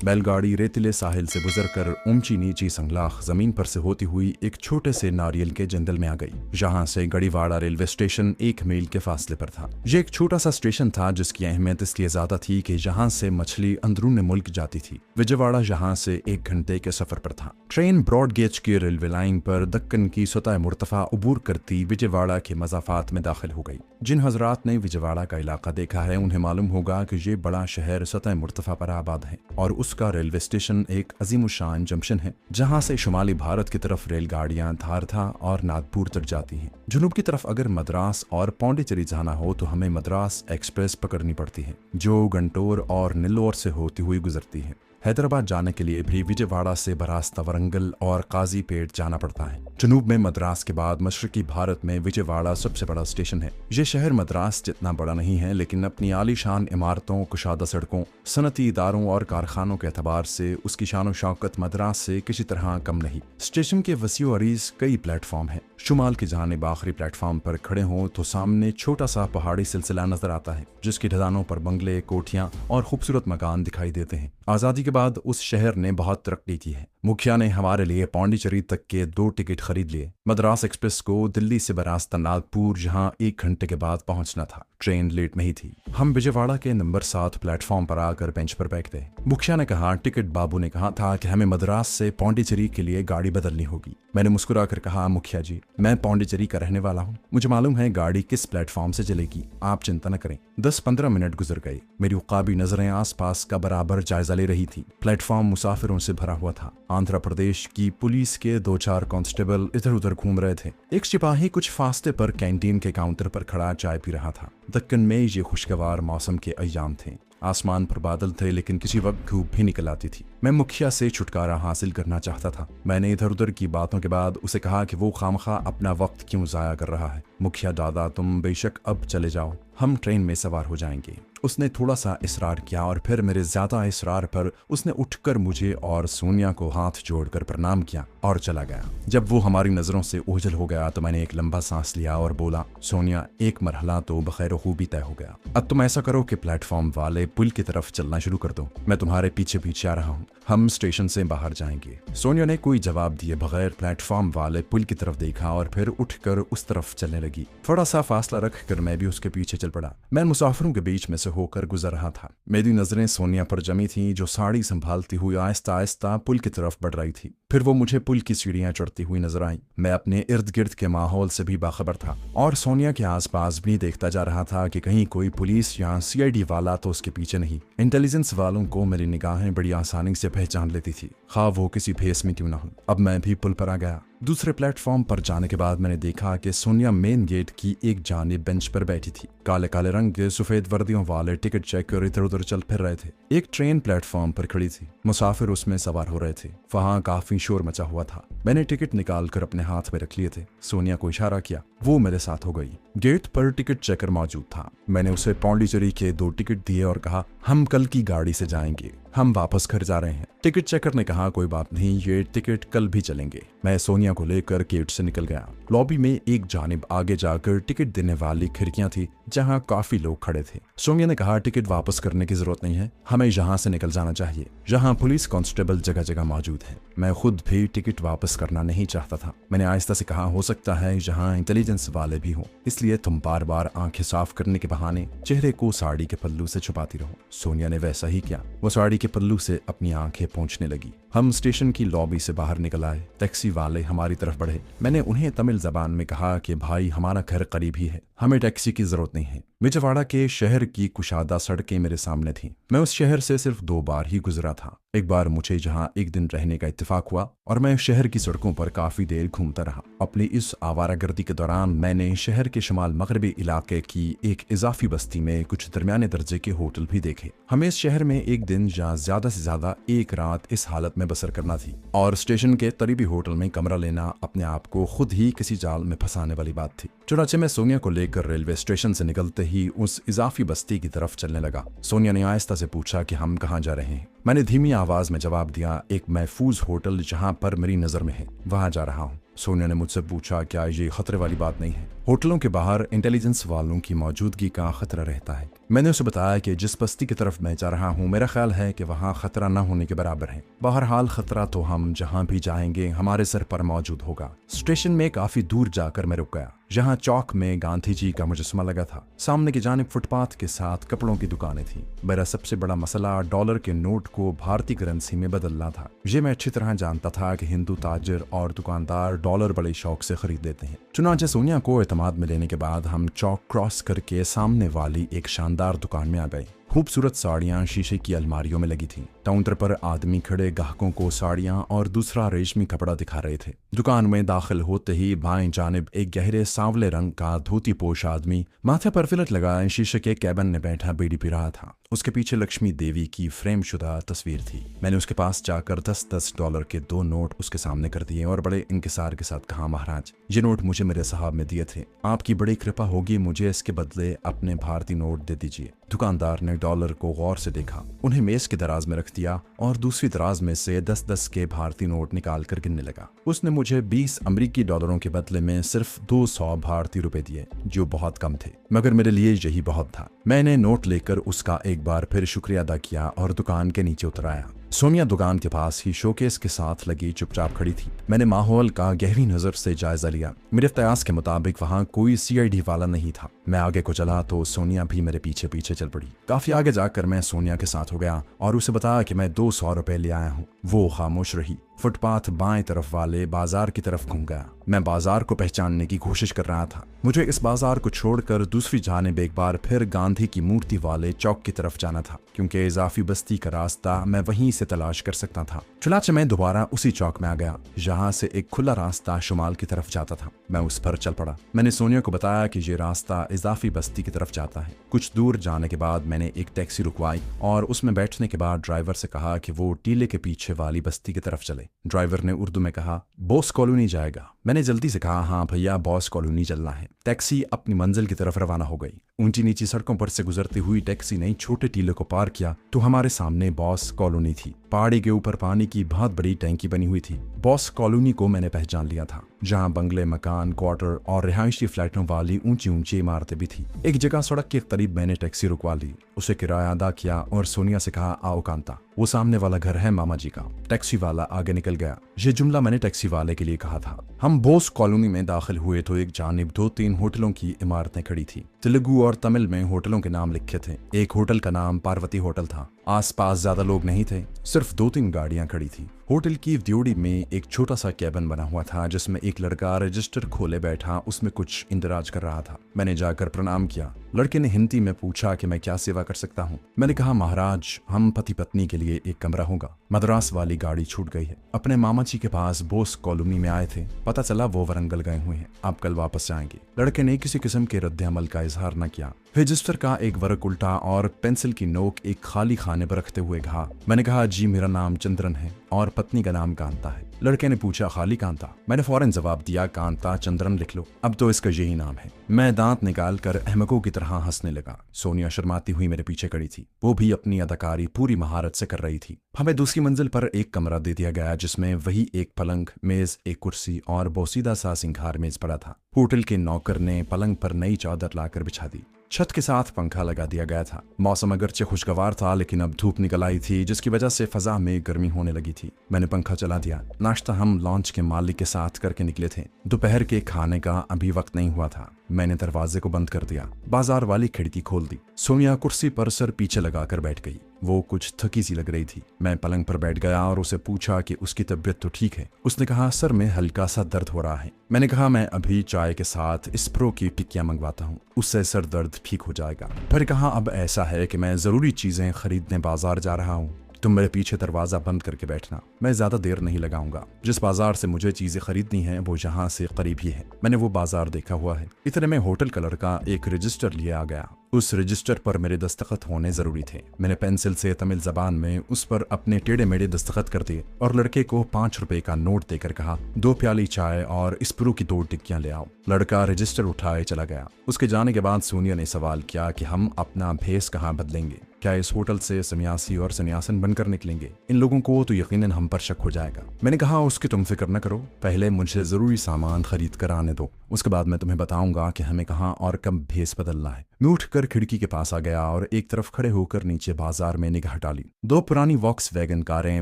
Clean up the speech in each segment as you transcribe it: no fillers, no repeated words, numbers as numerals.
बैलगाड़ी रेतीले साहिल से गुजरकर ऊंची नीची संगलाख जमीन पर से होती हुई एक छोटे से नारियल के जंगल में आ गई, जहां से गढ़ीवाड़ा रेलवे स्टेशन 1 मील के फासले पर था। ये एक छोटा सा स्टेशन था जिसकी अहमियत इसलिए ज्यादा थी कि यहाँ से मछली अंदरून मुल्क जाती थी। विजयवाड़ा यहाँ से 1 घंटे के सफर पर था। ट्रेन ब्रॉड गेज की रेलवे लाइन पर दक्कन की सतह मुर्तफा अबूर करती विजयवाड़ा के मज़ाफात में दाखिल हो गई। जिन हजरात ने विजयवाड़ा का इलाका देखा है उन्हें मालूम होगा कि ये बड़ा शहर सतह मुर्तफा पर आबाद है और उसका रेलवे स्टेशन एक अजीमुशान जंक्शन है, जहां से शुमाली भारत की तरफ रेलगाड़ियां धारथा और नागपुर तक जाती हैं। जुनूब की तरफ अगर मद्रास और पौंडीचेरी जाना हो तो हमें मद्रास एक्सप्रेस पकड़नी पड़ती है, जो गंटोर और नेल्लोर से होती हुई गुजरती है। हैदराबाद जाने के लिए भी विजयवाड़ा से बरास्ता वरंगल और काजीपेट जाना पड़ता है। जनूब में मद्रास के बाद मशरकी भारत में विजयवाड़ा सबसे बड़ा स्टेशन है। ये शहर मद्रास जितना बड़ा नहीं है, लेकिन अपनी आलीशान इमारतों, कुशादा सड़कों, सनती इदारों और कारखानों के एतबार से उसकी शान शौकत मद्रास से किसी तरह कम नहीं। स्टेशन के वसीओ अरीज कई प्लेटफॉर्म हैं। शुमाल की जानिब आखिरी प्लेटफॉर्म पर खड़े हों तो सामने छोटा सा पहाड़ी सिलसिला नजर आता है, जिसकी ढलानों पर बंगले, कोठियां और खूबसूरत मकान दिखाई देते हैं। आजादी के बाद उस शहर ने बहुत तरक्की की है। मुखिया ने हमारे लिए पौंडीचेरी तक के 2 टिकट खरीद लिए। मद्रास एक्सप्रेस को दिल्ली से बरास्ता नागपुर जहां 1 घंटे के बाद पहुंचना था। ट्रेन लेट में ही थी। हम विजयवाड़ा के नंबर 7 प्लेटफॉर्म पर आकर बेंच पर बैठ गए। मुखिया ने कहा, टिकट बाबू ने कहा था कि हमें मद्रास से पौंडीचेरी के लिए गाड़ी बदलनी होगी। मैंने मुस्कुरा कर कहा, मुखिया जी, मैं पौंडीचेरी का रहने वाला हूँ, मुझे मालूम है गाड़ी किस प्लेटफॉर्म से चलेगी, आप चिंता न करें। 10-15 मिनट गुजर गए। मेरी उकाबी नजरें आसपास का बराबर जायजा ले रही थी। प्लेटफॉर्म मुसाफिरों से भरा हुआ था। आंध्र प्रदेश की पुलिस के 2-4 कांस्टेबल इधर उधर घूम रहे थे। एक सिपाही कुछ फासले पर कैंटीन के काउंटर पर खड़ा चाय पी रहा था। दक्कन में ये खुशगवार मौसम के अय्याम थे। आसमान पर बादल थे, लेकिन किसी वक्त धूप भी निकल आती थी। मैं मुखिया से छुटकारा हासिल करना चाहता था। मैंने इधर उधर की बातों के बाद उसे कहा कि वो खामखा अपना वक्त क्यों जाया कर रहा है। मुखिया दादा, तुम बेशक अब चले जाओ, हम ट्रेन में सवार हो जाएंगे। उसने थोड़ा सा इसरार किया और फिर मेरे ज्यादा इसरार पर उसने उठकर मुझे और सोनिया को हाथ जोड़कर प्रणाम किया और चला गया। जब वो हमारी नजरों से ओझल हो गया तो मैंने एक लंबा सांस लिया और बोला, सोनिया, एक मरहला तो बखैर खूबी तय हो गया। अब तुम ऐसा करो कि प्लेटफॉर्म वाले पुल की तरफ चलना शुरू कर दो। मैं तुम्हारे पीछे पीछे आ रहा हूँ। हम स्टेशन से बाहर जाएंगे। सोनिया ने कोई जवाब दिए बगैर प्लेटफॉर्म वाले पुल की तरफ देखा और फिर उठकर उस तरफ चलने लगी। थोड़ा सा फासला रखकर मैं भी उसके पीछे चल पड़ा। मैं मुसाफिरों के बीच में से होकर गुजर रहा था। मेरी नजरें सोनिया पर जमी थी, जो साड़ी संभालती हुई आहिस्ता आहिस्ता पुल की तरफ बढ़ रही थी। फिर वो मुझे पुल की सीढ़ियां चढ़ती हुई नजर आई। मैं अपने इर्द गिर्द के माहौल से भी बाखबर था और सोनिया के आसपास भी देखता जा रहा था कि कहीं कोई पुलिस या सीआईडी वाला तो उसके पीछे नहीं। इंटेलिजेंस वालों को मेरी निगाहें बड़ी आसानी से पहचान लेती थी, खा वो किसी भेस में क्यों ना हो। अब मैं भी पुल पर आ गया। दूसरे प्लेटफॉर्म पर जाने के बाद मैंने देखा कि सोनिया मेन गेट की एक जानिब बेंच पर बैठी थी। काले काले रंग के सफेद वर्दियों वाले टिकट चेक कर इधर उधर चल फिर रहे थे। एक ट्रेन प्लेटफॉर्म पर खड़ी थी। मुसाफिर उसमें सवार हो रहे थे। वहां काफी शोर मचा हुआ था। मैंने टिकट निकाल कर अपने हाथ में रख लिए थे। सोनिया को इशारा किया, वो मेरे साथ हो गई। गेट पर टिकट चेकर मौजूद था। मैंने उसे पौंडीचेरी के 2 टिकट दिए और कहा, हम कल की गाड़ी से जाएंगे, हम वापस घर जा रहे हैं। टिकट चेकर ने कहा, कोई बात नहीं, ये टिकट कल भी चलेंगे। मैं सोनिया को लेकर गेट से निकल गया। लॉबी में एक जानिब आगे जाकर टिकट देने वाली खिड़कियां थी, जहां काफी लोग खड़े थे। सोनिया ने कहा, टिकट वापस करने की जरूरत नहीं है, हमें यहाँ से निकल जाना चाहिए। यहाँ पुलिस कांस्टेबल जगह जगह मौजूद है। मैं खुद भी टिकट वापस करना नहीं चाहता था। मैंने आहिस्ता से कहा, हो सकता है यहाँ इंटेलिजेंस वाले भी हों, इसलिए तुम बार बार आंखें साफ करने के बहाने चेहरे को साड़ी के पल्लू से छुपाती रहो। सोनिया ने वैसा ही किया। वो साड़ी के पल्लू से अपनी आंखें पोंछने लगी। हम स्टेशन की लॉबी से बाहर निकल आए। टैक्सी वाले हमारी तरफ बढ़े। मैंने उन्हें तमिल जबान में कहा कि भाई, हमारा घर करीब ही है, हमें टैक्सी की जरूरत नहीं है। विजयवाड़ा के शहर की कुशादा सड़कें मेरे सामने थीं। मैं उस शहर से सिर्फ 2 बार ही गुजरा था। एक बार मुझे जहां एक दिन रहने का इत्तेफाक हुआ और मैं शहर की सड़कों पर काफी देर घूमता रहा। अपनी इस आवारागर्दी के दौरान मैंने शहर के शुमाल मगरबी इलाके की एक इजाफी बस्ती में कुछ दरमियाने दर्जे के होटल भी देखे। हमें इस शहर में एक दिन या ज्यादा से ज्यादा एक रात इस हालत में बसर करना थी और स्टेशन के करीबी होटल में कमरा लेना अपने आप को खुद ही किसी जाल में फंसाने वाली बात थी। चुनाचे मैं सोनिया को लेकर रेलवे स्टेशन से निकलते ही उस इजाफी बस्ती की तरफ चलने लगा। सोनिया ने आहिस्ता से पूछा कि हम कहाँ जा रहे हैं। मैंने धीमी आवाज में जवाब दिया, एक महफूज होटल जहाँ पर मेरी नजर में है, वहां जा रहा हूँ। सोनिया ने मुझसे पूछा, क्या ये खतरे वाली बात नहीं है? होटलों के बाहर इंटेलिजेंस वालों की मौजूदगी का खतरा रहता है। मैंने उसे बताया कि जिस बस्ती की तरफ मैं जा रहा हूँ मेरा ख्याल है कि वहाँ खतरा न होने के बराबर है। बहरहाल खतरा तो हम जहाँ भी जाएंगे हमारे सर पर मौजूद होगा। स्टेशन में काफी दूर जाकर मैं रुक गया, जहाँ चौक में गांधी जी का मुजस्समा लगा था। सामने की जानिब फुटपाथ के साथ कपड़ों की दुकानें थी। मेरा सबसे बड़ा मसला डॉलर के नोट को भारतीय करेंसी में बदलना था। ये मैं अच्छी तरह जानता था कि हिंदू ताजिर और दुकानदार डॉलर बड़े शौक से खरीद लेते हैं। चुनांचे सोनिया को एतमाद में लेने के बाद हम चौक क्रॉस करके सामने वाली एक शानदार दुकान में आ गए। खूबसूरत साड़ियां शीशे की अलमारियों में लगी थीं। काउंटर पर आदमी खड़े ग्राहकों को साड़ियां और दूसरा रेशमी कपड़ा दिखा रहे थे। दुकान में दाखिल होते ही बाएं जानिब एक गहरे सांवले रंग का धोती पोश आदमी माथे पर फिलट लगाए शीशे के कैबिन में बैठा बीड़ी पी रहा था। उसके पीछे लक्ष्मी देवी की फ्रेम शुदा तस्वीर थी। मैंने उसके पास जाकर 10-10 डॉलर के 2 नोट उसके सामने कर दिए और बड़े इंकिसार के साथ कहा, महाराज ये नोट मुझे मेरे साहब में दिए थे, आपकी बड़ी कृपा होगी, मुझे इसके बदले अपने भारतीय नोट दे दीजिए। दुकानदार ने डॉलर को गौर से देखा, उन्हें मेज के दराज में रख दिया और दूसरी दराज में से 10-10 के भारतीय नोट निकाल कर गिनने लगा। उसने मुझे 20 अमेरिकी डॉलरों के बदले में सिर्फ 200 भारतीय रुपए दिए, जो बहुत कम थे, मगर मेरे लिए यही बहुत था। मैंने नोट लेकर उसका एक बार फिर शुक्रिया अदा किया और दुकान के नीचे उतर आया। सोनिया दुकान के पास ही शोकेस के साथ लगी चुपचाप खड़ी थी। मैंने माहौल का गहरी नजर से जायजा लिया। मेरे कयास के मुताबिक वहाँ कोई CID वाला नहीं था। मैं आगे को चला तो सोनिया भी मेरे पीछे पीछे चल पड़ी। काफी आगे जाकर मैं सोनिया के साथ हो गया और उसे बताया कि मैं 200 रुपए ले आया हूँ। वो खामोश रही। फुटपाथ बाएं तरफ वाले बाजार की तरफ घूम गया। मैं बाजार को पहचानने की कोशिश कर रहा था। मुझे इस बाजार को छोड़कर दूसरी जानिब एक बार फिर गांधी की मूर्ति वाले चौक की तरफ जाना था, क्योंकि इजाफी बस्ती का रास्ता मैं वहीं से तलाश कर सकता था। चुनांचे मैं दोबारा उसी चौक में आ गया, जहाँ से एक खुला रास्ता शुमाल की तरफ जाता था। मैं उस पर चल पड़ा। मैंने सोनिया को बताया कि ये रास्ता इजाफी बस्ती की तरफ जाता है। कुछ दूर जाने के बाद मैंने एक टैक्सी रुकवाई और उसमें बैठने के बाद ड्राइवर से कहा कि वो टीले के पीछे वाली बस्ती की तरफ चले। ड्राइवर ने उर्दू में कहा, बॉस कॉलोनी जाएगा। मैंने जल्दी से कहा, हाँ भैया, बॉस कॉलोनी चलना है। टैक्सी अपनी मंजिल की तरफ रवाना हो गई। ऊंची नीची सड़कों पर से गुजरती हुई टैक्सी ने छोटे टीले को पार किया तो हमारे सामने बॉस कॉलोनी थी। पहाड़ी के ऊपर पानी की बहुत बड़ी टैंकी बनी हुई थी। बॉस कॉलोनी को मैंने पहचान लिया था, जहां बंगले, मकान, क्वार्टर और रिहायशी फ्लैटों वाली ऊंची ऊंची इमारतें भी थी। एक जगह सड़क के करीब मैंने टैक्सी रुकवा ली, उसे किराया अदा किया और सोनिया से कहा, आओ कांता, वो सामने वाला घर है मामा जी का। टैक्सी वाला आगे निकल गया। ये जुमला मैंने टैक्सी वाले के लिए कहा था। हम बॉस कॉलोनी में दाखिल हुए तो एक जानिब 2-3 होटलों की इमारतें खड़ी थी। तेलुगु और तमिल में होटलों के नाम लिखे थे। एक होटल का नाम पार्वती होटल था। आसपास ज्यादा लोग नहीं थे, सिर्फ 2-3 गाड़ियां खड़ी थी। होटल की ड्योड़ी में एक छोटा सा कैबिन बना हुआ था, जिसमें एक लड़का रजिस्टर खोले बैठा उसमें कुछ इंतराज कर रहा था। मैंने जाकर प्रणाम किया। लड़के ने हिंदी में पूछा कि मैं क्या सेवा कर सकता हूँ। मैंने कहा, महाराज, हम पति पत्नी के लिए एक कमरा होगा। मद्रास वाली गाड़ी छूट गई है। अपने मामा जी के पास बोस कॉलोनी में आए थे, पता चला वो वरंगल गए हुए हैं। आप कल वापस जाएंगे। लड़के ने किसी किस्म के रद्द अमल का इजहार न किया। रजिस्टर का एक वर्क उल्टा और पेंसिल की नोक एक खाली खाने पर रखते हुए कहा। मैंने कहा, जी मेरा नाम चंद्रन है और पत्नी का नाम कांता है। लड़के ने पूछा, खाली कांता? मैंने फौरन जवाब दिया, कांता चंद्रन लिख लो, अब तो इसका यही नाम है। मैं दांत निकाल कर अहमकों की तरह हंसने लगा। सोनिया शर्माती हुई मेरे पीछे खड़ी थी। वो भी अपनी अदाकारी पूरी महारत से कर रही थी। हमें दूसरी मंजिल पर एक कमरा दे दिया गया, जिसमें वही एक पलंग, मेज, एक कुर्सी और बोसीदा सा सिंघार मेज पड़ा था। होटल के नौकर ने पलंग पर नई चादर लाकर बिछा दी। छत के साथ पंखा लगा दिया गया था। मौसम अगरचे खुशगवार था, लेकिन अब धूप निकल आई थी, जिसकी वजह से फजा में गर्मी होने लगी थी। मैंने पंखा चला दिया। नाश्ता हम लॉन्च के मालिक के साथ करके निकले थे। दोपहर के खाने का अभी वक्त नहीं हुआ था। मैंने दरवाजे को बंद कर दिया। बाजार वाली खिड़की खोल दी। सोनिया कुर्सी पर सर पीछे लगाकर बैठ गई। वो कुछ थकी सी लग रही थी। मैं पलंग पर बैठ गया और उसे पूछा कि उसकी तबीयत तो ठीक है। उसने कहा, सर में हल्का सा दर्द हो रहा है। मैंने कहा, मैं अभी चाय के साथ स्प्रो की टिक्कियां मंगवाता हूँ, उससे सर दर्द ठीक हो जाएगा। फिर कहा, अब ऐसा है कि मैं जरूरी चीजें खरीदने बाजार जा रहा हूँ, तुम मेरे पीछे दरवाजा बंद करके बैठना। मैं ज्यादा देर नहीं लगाऊंगा। जिस बाजार से मुझे चीजें खरीदनी है वो यहाँ से करीब ही है। मैंने वो बाजार देखा हुआ है। इतने में होटल का लड़का एक रजिस्टर लिए आ गया। उस रजिस्टर पर मेरे दस्तखत होने जरूरी थे। मैंने पेंसिल से तमिल जबान में उस पर अपने टेढ़े मेढ़े दस्तखत कर दिए और लड़के को 5 रुपए का नोट देकर कहा, 2 प्याली चाय और स्प्रू की 2 टिक्कियां ले आओ। लड़का रजिस्टर उठाए चला गया। उसके जाने के बाद सोनिया ने सवाल किया कि हम अपना भेस कहाँ बदलेंगे, क्या इस होटल से सन्यासी और सन्यासन बनकर निकलेंगे? इन लोगों को तो यकीनन हम पर शक हो जाएगा। मैंने कहा, उसकी तुम फिक्र न करो, पहले मुझे जरूरी सामान खरीद कर आने दो, उसके बाद मैं तुम्हें बताऊंगा कि हमें कहाँ और कब भेस बदलना है। मैं उठकर खिड़की के पास आ गया और एक तरफ खड़े होकर नीचे बाजार में निगाह डाली। 2 पुरानी वॉक्सवैगन कारें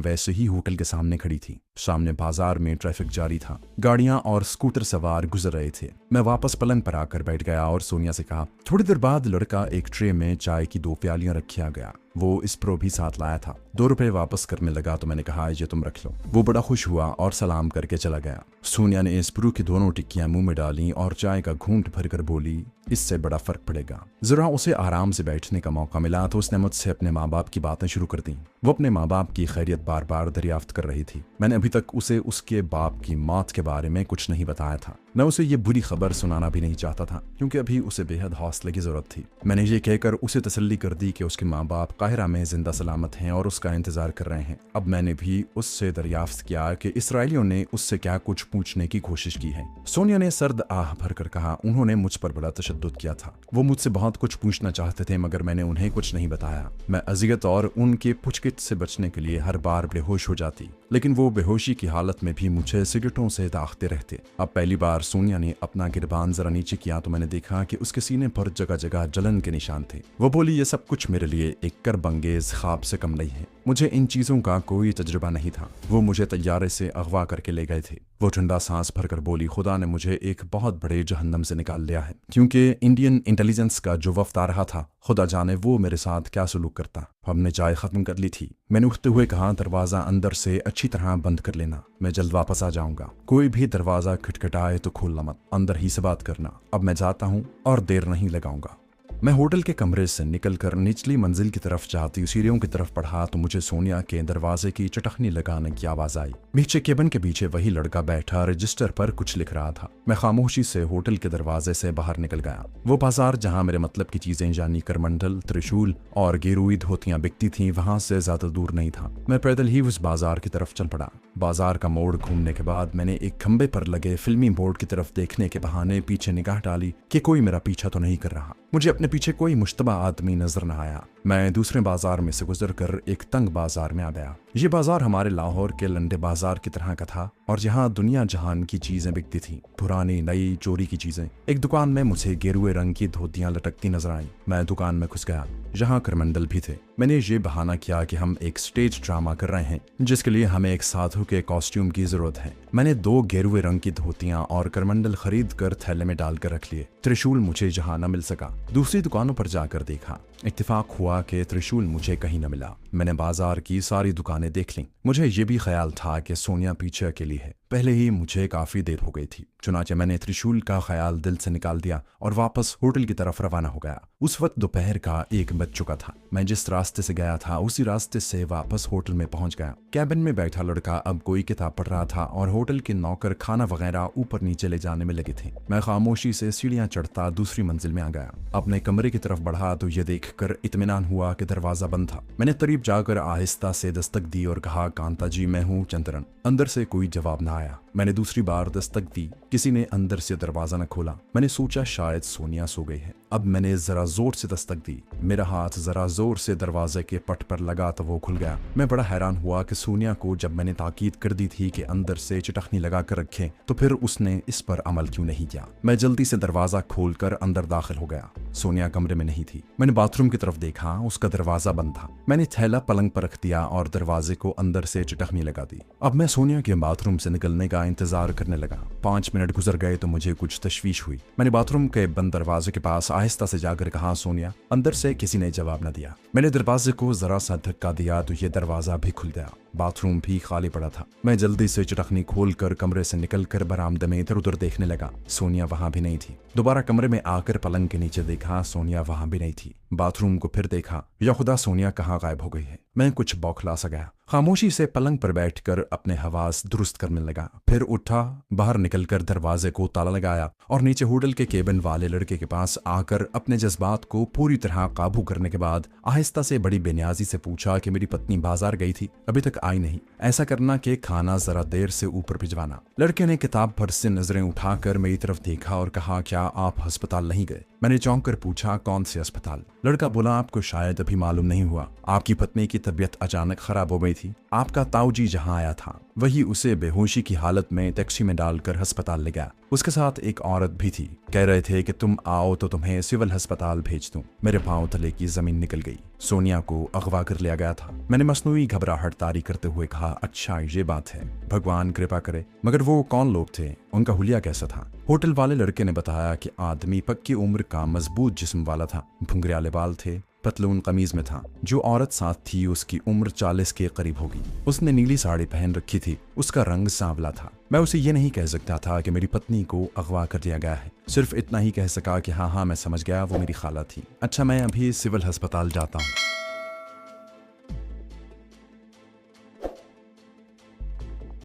वैसे ही होटल के सामने खड़ी थी। सामने बाजार में ट्रैफिक जारी था, गाड़ियां और स्कूटर सवार गुजर रहे थे। मैं वापस पलंग पर आकर बैठ गया और सोनिया से कहा। थोड़ी देर बाद लड़का एक ट्रे में चाय की 2 प्यालियां रखी आ गया। वो स्प्रो भी साथ लाया था। 2 रुपए वापस करने लगा तो मैंने कहा, ये तुम रख लो। वो बड़ा खुश हुआ और सलाम करके चला गया। सोनिया ने स्प्रो की दोनों टिक्कियां मुंह में डाली और चाय का घूंट भरकर बोली, इससे बड़ा फर्क पड़ेगा। जरा उसे आराम से बैठने का मौका मिला तो उसने मुझसे अपने माँ बाप की बातें शुरू कर दी। वो अपने माँ बाप की खैरियत बार बार दरियाफ्त कर रही थी। मैंने अभी तक उसे उसके बाप की मौत के बारे में कुछ नहीं बताया था। मैं उसे ये बुरी खबर सुनाना भी नहीं चाहता था, क्योंकि अभी उसे बेहद हौसले की जरूरत थी। मैंने ये कहकर उसे तसल्ली कर दी कि उसके माँ बाप काहिरा में जिंदा सलामत हैं और उसका इंतजार कर रहे हैं। अब मैंने भी उससे दरियाफ्त किया कि इसराइलियों ने उससे क्या कुछ पूछने की कोशिश की है। सोनिया ने सर्द आह भरकर कहा, उन्होंने मुझ पर बड़ा तशद्दुद किया था। वो मुझसे बहुत कुछ पूछना चाहते थे, मगर मैंने उन्हें कुछ नहीं बताया। मैं अजियत और उनके पुचकिच से बचने के लिए हर बार बेहोश हो जाती, लेकिन वो बेहोशी की हालत में भी मुझे सिगरेटों से दागते रहते। अब पहली बार सोनिया ने अपना गिरबान जरा नीचे किया तो मैंने देखा कि उसके सीने पर जगह जगह जलन के निशान थे। वो बोली, ये सब कुछ मेरे लिए एक करबंगेज ख्वाब से कम नहीं है। मुझे इन चीजों का कोई तजुर्बा नहीं था। वो मुझे तैयारे से अगवा करके ले गए थे। वो ठंडा सांस भरकर बोली, खुदा ने मुझे एक बहुत बड़े जहन्नम से निकाल लिया है, क्योंकि इंडियन इंटेलिजेंस का जो वफ्द आ रहा था, खुदा जाने वो मेरे साथ क्या सलूक करता। हमने चाय खत्म कर ली थी। मैंने उठते हुए कहा, दरवाजा अंदर से अच्छी तरह बंद कर लेना, मैं जल्द वापस आ जाऊंगा। कोई भी दरवाजा खटखटाए तो खोलना मत, अंदर ही से बात करना। अब मैं जाता हूँ और देर नहीं लगाऊंगा। मैं होटल के कमरे से निकलकर निचली मंजिल की तरफ जाती सीढ़ियों की तरफ बढ़ा तो मुझे सोनिया के दरवाजे की चटखनी लगाने की आवाज आई। नीचे केबिन के पीछे वही लड़का बैठा रजिस्टर पर कुछ लिख रहा था। मैं खामोशी से होटल के दरवाजे से बाहर निकल गया। वो बाजार जहाँ मेरे मतलब की चीजें यानी करमंडल, त्रिशूल और गेरुई धोतियां बिकती थीं, वहां से ज्यादा दूर नहीं था। मैं पैदल ही उस बाजार की तरफ चल पड़ा। बाजार का मोड़ घूमने के बाद मैंने एक खंबे पर लगे फिल्मी बोर्ड की तरफ देखने के बहाने पीछे निगाह डाली कि कोई मेरा पीछा तो नहीं कर रहा। मुझे अपने पीछे कोई मुश्तबा आदमी नजर न आया। मैं दूसरे बाजार में से गुजरकर एक तंग बाजार में आ गया। ये बाजार हमारे लाहौर के लंडे बाजार की तरह का था और यहाँ दुनिया जहान की चीजें बिकती थीं, पुरानी नई चोरी की चीजें। एक दुकान में मुझे गेरुए रंग की धोतियां लटकती नजर आईं। मैं दुकान में घुस गया। यहाँ करमंडल भी थे। मैंने ये बहाना किया कि हम एक स्टेज ड्रामा कर रहे हैं, जिसके लिए हमें एक साधु के कॉस्ट्यूम की जरूरत है। मैंने 2 गेरुए रंग की धोतियां और करमंडल खरीद कर थैले में डालकर रख लिए। त्रिशूल मुझे जहाँ न मिल सका। दूसरी दुकानों पर जाकर देखा। इत्तेफाक हुआ कि त्रिशूल मुझे कहीं न मिला। मैंने बाजार की सारी दुकानें देख लीं। मुझे ये भी ख्याल था कि सोनिया पीछे अकेली है। पहले ही मुझे काफी देर हो गई थी। चुनाचे मैंने त्रिशूल का ख्याल दिल से निकाल दिया और वापस होटल की तरफ रवाना हो गया। उस वक्त दोपहर का 1 बज चुका था। मैं जिस रास्ते से गया था उसी रास्ते से वापस होटल में पहुंच गया। कैबिन में बैठा लड़का अब कोई किताब पढ़ रहा था और होटल के नौकर खाना वगैरह ऊपर नीचे ले जाने में लगे थे। मैं खामोशी से सीढ़ियां चढ़ता दूसरी मंजिल में आ गया। अपने कमरे की तरफ बढ़ा तो यह देखकर इत्मीनान हुआ कि दरवाजा बंद था। मैंने करीब जाकर आहिस्ता से दस्तक दी और कहा, कांता जी, मैं हूँ चंद्रन। अंदर से कोई जवाब न आया। मैंने दूसरी बार दस्तक दी। किसी ने अंदर से दरवाजा न खोला। मैंने सोचा शायद सोनिया सो गई है। अब मैंने जरा जोर से दस्तक दी। मेरा हाथ जरा जोर से दरवाजे के पट पर लगा तो वो खुल गया। मैं बड़ा हैरान हुआ कि सोनिया को जब मैंने ताकीद कर दी थी कि अंदर से चटखनी लगा कर रखे तो फिर उसने इस पर अमल क्यों नहीं किया। मैं जल्दी से दरवाजा खोलकर अंदर दाखिल हो गया। सोनिया कमरे में नहीं थी। मैंने बाथरूम की तरफ देखा, उसका दरवाजा बंद था। मैंने थैला पलंग पर रख दिया और दरवाजे को अंदर से चटखनी लगा दी। अब मैं सोनिया के बाथरूम से निकलने का इंतजार करने लगा। 5 मिनट गुजर गए तो मुझे कुछ तशवीश हुई। मैंने बाथरूम के बंद दरवाजे के पास आहिस्ता से जाकर कहा, सोनिया। अंदर से किसी ने जवाब न दिया। मैंने दरवाजे को जरा सा धक्का दिया तो ये दरवाजा भी खुल गया। बाथरूम भी खाली पड़ा था। मैं जल्दी से चटखनी खोलकर कमरे से निकलकर बरामदे में इधर उधर देखने लगा। सोनिया वहां भी नहीं थी। दोबारा कमरे में आकर पलंग के नीचे देखा, सोनिया वहां भी नहीं थी। बाथरूम को फिर देखा, या खुदा, सोनिया कहाँ गायब हो गई है। मैं कुछ बौखला सा गया। खामोशी से पलंग पर बैठकर अपने हवास दुरुस्त करने लगा। फिर उठा, बाहर निकलकर दरवाजे को ताला लगाया और नीचे होटल के केबिन वाले लड़के के पास आकर अपने जज्बात को पूरी तरह काबू करने के बाद आहिस्ता से बड़ी बेनियाजी से पूछा कि मेरी पत्नी बाजार गई थी, अभी तक आई नहीं। ऐसा करना कि खाना जरा देर से ऊपर भिजवाना। लड़के ने किताब पर से नजरें उठाकर मेरी तरफ देखा और कहा, क्या आप अस्पताल नहीं गए? मैंने चौंक कर पूछा, कौन से अस्पताल? लड़का बोला, आपको शायद अभी मालूम नहीं हुआ, आपकी पत्नी की तबीयत अचानक खराब हो गई थी। आपका ताऊजी जहाँ आया था वही उसे बेहोशी की हालत में टैक्सी में डालकर अस्पताल ले गया। उसके साथ एक औरत भी थी। कह रहे थे कि तुम आओ तो तुम्हें सिविल अस्पताल भेज दूं। मेरे पांव तले की जमीन निकल गई। सोनिया को अगवा कर लिया गया था। मैंने मसनूई घबराहट तारी करते हुए कहा, अच्छा ये बात है, भगवान कृपा करे। मगर वो कौन लोग थे? उनका हुलिया कैसा था? होटल वाले लड़के ने बताया कि आदमी पक्की उम्र का मजबूत जिस्म वाला था, भुंगरियाले बाल थे, पतलून कमीज में था। जो औरत साथ थी उसकी उम्र 40 के करीब होगी। उसने नीली साड़ी पहन रखी थी, उसका रंग सांवला था। मैं उसे ये नहीं कह सकता था कि मेरी पत्नी को अगवा कर दिया गया है, सिर्फ इतना ही कह सका कि हाँ मैं समझ गया, वो मेरी खाला थी। अच्छा मैं अभी सिविल अस्पताल जाता हूँ।